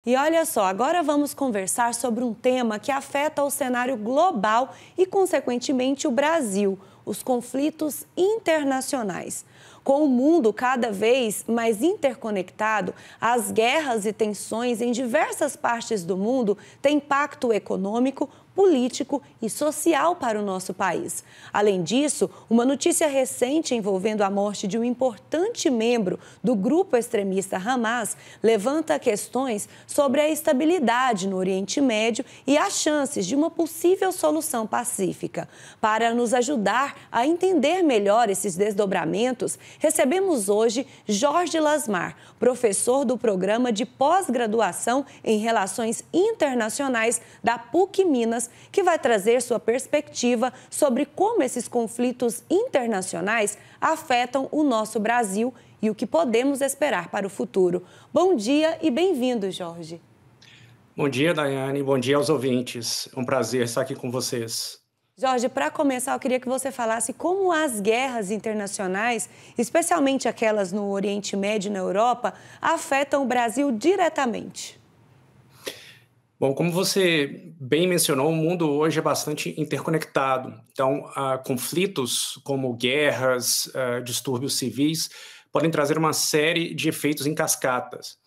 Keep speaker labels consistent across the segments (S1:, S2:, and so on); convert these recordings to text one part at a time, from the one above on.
S1: E olha só, agora vamos conversar sobre um tema que afeta o cenário global e, consequentemente, o Brasil: os conflitos internacionais. Com o mundo cada vez mais interconectado, as guerras e tensões em diversas partes do mundo têm impacto econômico, político e social para o nosso país. Além disso, uma notícia recente envolvendo a morte de um importante membro do grupo extremista Hamas levanta questões sobre a estabilidade no Oriente Médio e as chances de uma possível solução pacífica. Para nos ajudar a entender melhor esses desdobramentos, recebemos hoje Jorge Lasmar, professor do programa de pós-graduação em Relações Internacionais da PUC Minas, que vai trazer sua perspectiva sobre como esses conflitos internacionais afetam o nosso Brasil e o que podemos esperar para o futuro. Bom dia e bem-vindo, Jorge.
S2: Bom dia, Daiane. Bom dia aos ouvintes. É um prazer estar aqui com vocês.
S1: Jorge, para começar, eu queria que você falasse como as guerras internacionais, especialmente aquelas no Oriente Médio e na Europa, afetam o Brasil diretamente.
S2: Bom, como você bem mencionou, o mundo hoje é bastante interconectado. Então, conflitos como guerras, distúrbios civis, podem trazer uma série de efeitos em cascatas.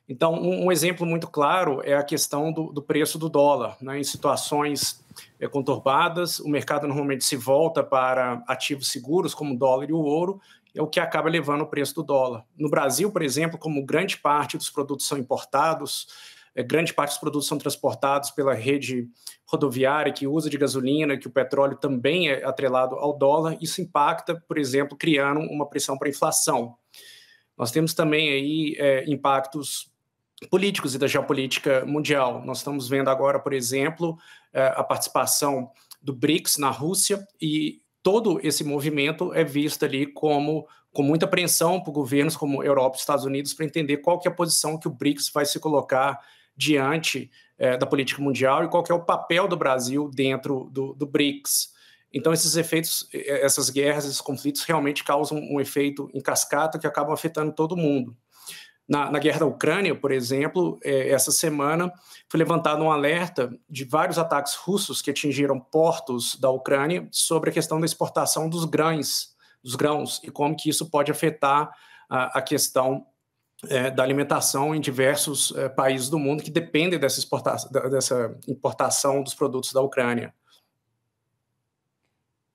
S2: Então, um exemplo muito claro é a questão do preço do dólar, né? Em situações conturbadas, o mercado normalmente se volta para ativos seguros, como o dólar e o ouro, é o que acaba levando o preço do dólar. No Brasil, por exemplo, como grande parte dos produtos são importados, grande parte dos produtos são transportados pela rede rodoviária que usa de gasolina, que o petróleo também é atrelado ao dólar, isso impacta, por exemplo, criando uma pressão para a inflação. Nós temos também aí impactos políticos e da geopolítica mundial. Nós estamos vendo agora, por exemplo, a participação do BRICS na Rússia, e todo esse movimento é visto ali com muita apreensão por governos como Europa e Estados Unidos para entender qual que é a posição que o BRICS vai se colocar diante da política mundial e qual que é o papel do Brasil dentro do BRICS. Então, esses efeitos, essas guerras, esses conflitos realmente causam um efeito em cascata que acabam afetando todo mundo. Na guerra da Ucrânia, por exemplo, essa semana foi levantado um alerta de vários ataques russos que atingiram portos da Ucrânia sobre a questão da exportação dos grãos e como que isso pode afetar a questão da alimentação em diversos países do mundo que dependem dessa importação dos produtos da Ucrânia.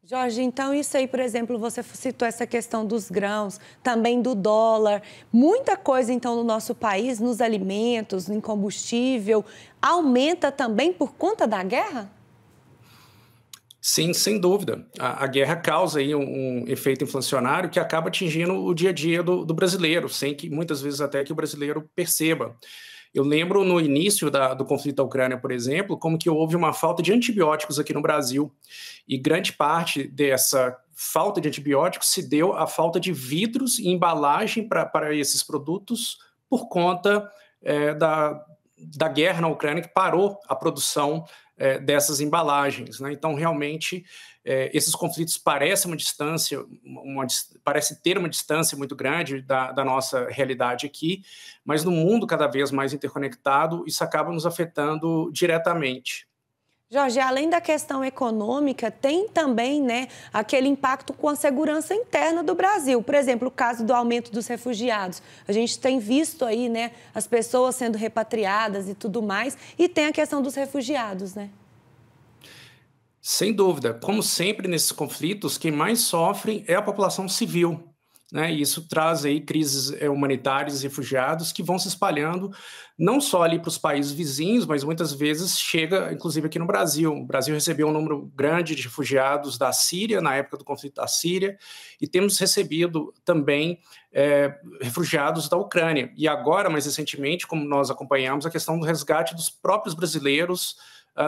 S1: Jorge, então isso aí, por exemplo, você citou essa questão dos grãos, também do dólar, muita coisa então no nosso país, nos alimentos, em combustível, aumenta também por conta da guerra?
S2: Sim, sem dúvida. A guerra causa aí um efeito inflacionário que acaba atingindo o dia a dia do brasileiro, sem que muitas vezes até que o brasileiro perceba. Eu lembro no início do conflito da Ucrânia, por exemplo, como que houve uma falta de antibióticos aqui no Brasil. E grande parte dessa falta de antibióticos se deu à falta de vidros e embalagem para esses produtos por conta da guerra na Ucrânia, que parou a produção dessas embalagens, né? Então, realmente, esses conflitos parecem parece ter uma distância muito grande da nossa realidade aqui, mas no mundo cada vez mais interconectado, isso acaba nos afetando diretamente.
S1: Jorge, além da questão econômica, tem também, né, aquele impacto com a segurança interna do Brasil. Por exemplo, o caso do aumento dos refugiados. A gente tem visto aí, né, as pessoas sendo repatriadas e tudo mais, e tem a questão dos refugiados, né?
S2: Sem dúvida, como sempre nesses conflitos, quem mais sofre é a população civil, né? E isso traz aí crises humanitárias e refugiados que vão se espalhando não só ali para os países vizinhos, mas muitas vezes chega, inclusive, aqui no Brasil. O Brasil recebeu um número grande de refugiados da Síria, na época do conflito da Síria, e temos recebido também refugiados da Ucrânia. E agora, mais recentemente, como nós acompanhamos, a questão do resgate dos próprios brasileiros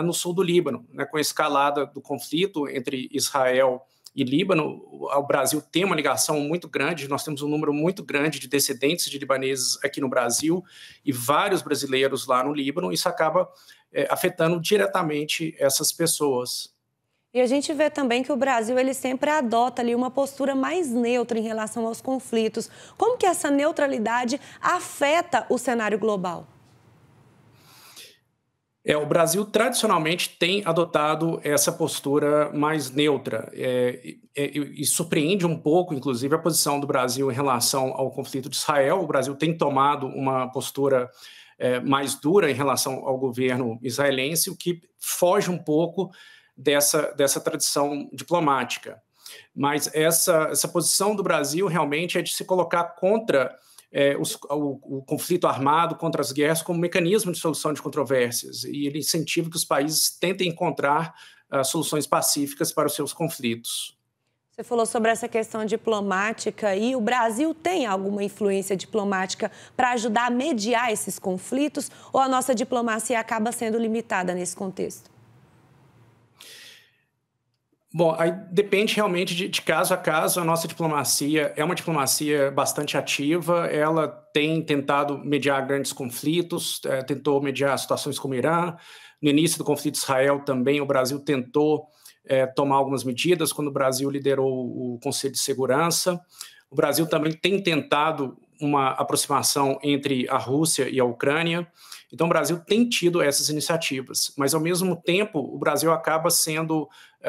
S2: no sul do Líbano, né? Com a escalada do conflito entre Israel e Líbano, o Brasil tem uma ligação muito grande, nós temos um número muito grande de descendentes de libaneses aqui no Brasil e vários brasileiros lá no Líbano, isso acaba afetando diretamente essas pessoas.
S1: E a gente vê também que o Brasil ele sempre adota ali uma postura mais neutra em relação aos conflitos. Como que essa neutralidade afeta o cenário global?
S2: O Brasil tradicionalmente tem adotado essa postura mais neutra e surpreende um pouco, inclusive, a posição do Brasil em relação ao conflito de Israel. O Brasil tem tomado uma postura mais dura em relação ao governo israelense, o que foge um pouco dessa tradição diplomática. Mas essa posição do Brasil realmente é de se colocar contra o conflito armado, contra as guerras, como mecanismo de solução de controvérsias. E ele incentiva que os países tentem encontrar soluções pacíficas para os seus conflitos.
S1: Você falou sobre essa questão diplomática e o Brasil tem alguma influência diplomática para ajudar a mediar esses conflitos ou a nossa diplomacia acaba sendo limitada nesse contexto?
S2: Bom, aí depende realmente de caso a caso. A nossa diplomacia é uma diplomacia bastante ativa, ela tem tentado mediar grandes conflitos, tentou mediar situações como o Irã. No início do conflito de Israel também o Brasil tentou tomar algumas medidas, quando o Brasil liderou o Conselho de Segurança. O Brasil também tem tentado uma aproximação entre a Rússia e a Ucrânia. Então, o Brasil tem tido essas iniciativas, mas, ao mesmo tempo, o Brasil acaba sendo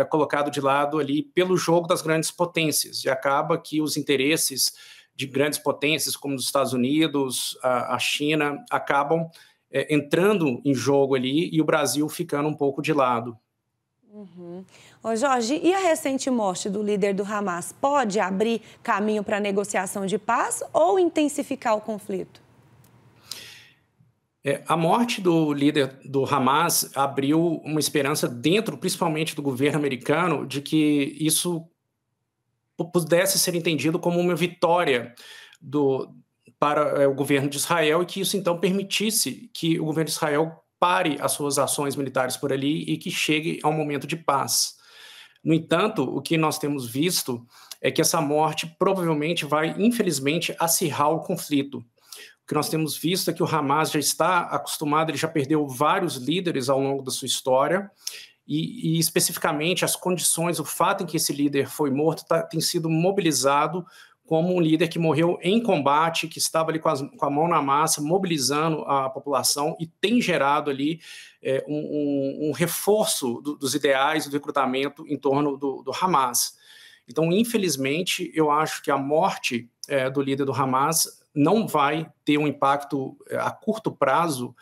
S2: colocado de lado ali pelo jogo das grandes potências, e acaba que os interesses de grandes potências, como os Estados Unidos, a China, acabam entrando em jogo ali e o Brasil ficando um pouco de lado.
S1: Uhum. Ô Jorge, e a recente morte do líder do Hamas pode abrir caminho para a negociação de paz ou intensificar o conflito?
S2: A morte do líder do Hamas abriu uma esperança dentro, principalmente do governo americano, de que isso pudesse ser entendido como uma vitória para o governo de Israel e que isso, então, permitisse que o governo de Israel pare as suas ações militares por ali e que chegue a um momento de paz. No entanto, o que nós temos visto é que essa morte provavelmente vai, infelizmente, acirrar o conflito. O que nós temos visto é que o Hamas já está acostumado, ele já perdeu vários líderes ao longo da sua história e especificamente, as condições, o fato em que esse líder foi morto tem sido mobilizado como um líder que morreu em combate, que estava ali com a mão na massa, mobilizando a população e tem gerado ali um reforço dos ideais do recrutamento em torno do Hamas. Então, infelizmente, eu acho que a morte do líder do Hamas não vai ter um impacto a curto prazo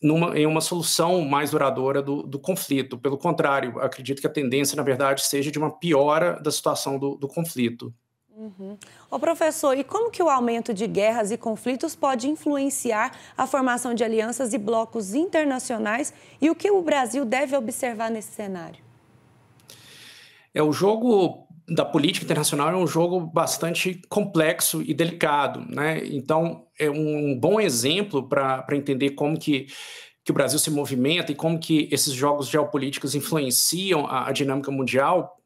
S2: em uma solução mais duradoura do conflito. Pelo contrário, acredito que a tendência, na verdade, seja de uma piora da situação do conflito.
S1: Uhum. Ô, professor, e como que o aumento de guerras e conflitos pode influenciar a formação de alianças e blocos internacionais e o que o Brasil deve observar nesse cenário?
S2: O jogo da política internacional é um jogo bastante complexo e delicado, né? Então, é um bom exemplo para entender como que o Brasil se movimenta e como que esses jogos geopolíticos influenciam a dinâmica mundial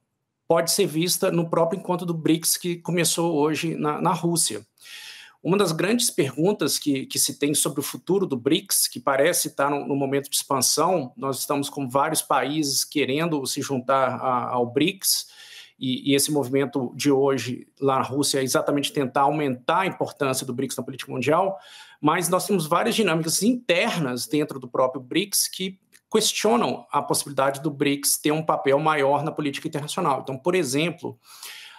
S2: pode ser vista no próprio encontro do BRICS que começou hoje na Rússia. Uma das grandes perguntas que se tem sobre o futuro do BRICS, que parece estar no momento de expansão, nós estamos com vários países querendo se juntar ao BRICS, e esse movimento de hoje lá na Rússia é exatamente tentar aumentar a importância do BRICS na política mundial, mas nós temos várias dinâmicas internas dentro do próprio BRICS que questionam a possibilidade do BRICS ter um papel maior na política internacional. Então, por exemplo,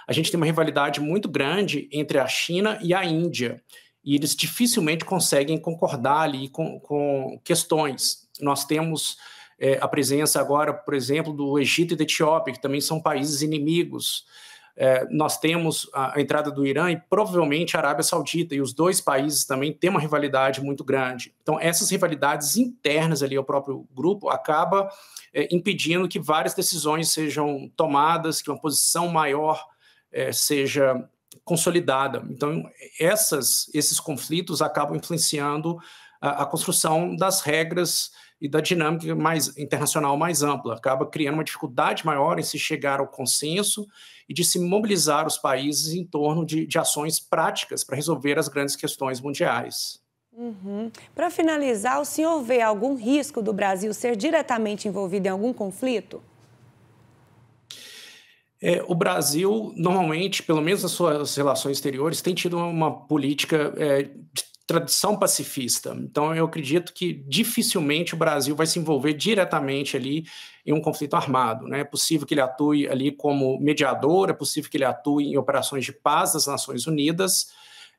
S2: a gente tem uma rivalidade muito grande entre a China e a Índia, e eles dificilmente conseguem concordar ali com questões. Nós temos a presença agora, por exemplo, do Egito e da Etiópia, que também são países inimigos. Nós temos a entrada do Irã e provavelmente a Arábia Saudita, e os dois países também têm uma rivalidade muito grande. Então, essas rivalidades internas ali ao próprio grupo acaba impedindo que várias decisões sejam tomadas, que uma posição maior seja consolidada. Então, esses conflitos acabam influenciando a construção das regras e da dinâmica internacional mais ampla. Acaba criando uma dificuldade maior em se chegar ao consenso e de se mobilizar os países em torno de ações práticas para resolver as grandes questões mundiais.
S1: Uhum. Para finalizar, o senhor vê algum risco do Brasil ser diretamente envolvido em algum conflito?
S2: O Brasil, normalmente, pelo menos nas suas relações exteriores, tem tido uma política tradição pacifista. Então, eu acredito que dificilmente o Brasil vai se envolver diretamente ali em um conflito armado, né? É possível que ele atue ali como mediador, é possível que ele atue em operações de paz das Nações Unidas,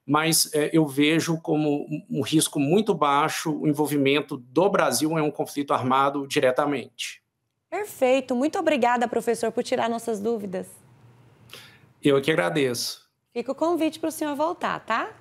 S2: mas eu vejo como um risco muito baixo o envolvimento do Brasil em um conflito armado diretamente.
S1: Perfeito. Muito obrigada, professor, por tirar nossas dúvidas.
S2: Eu que agradeço.
S1: Fica o convite para o senhor voltar, tá?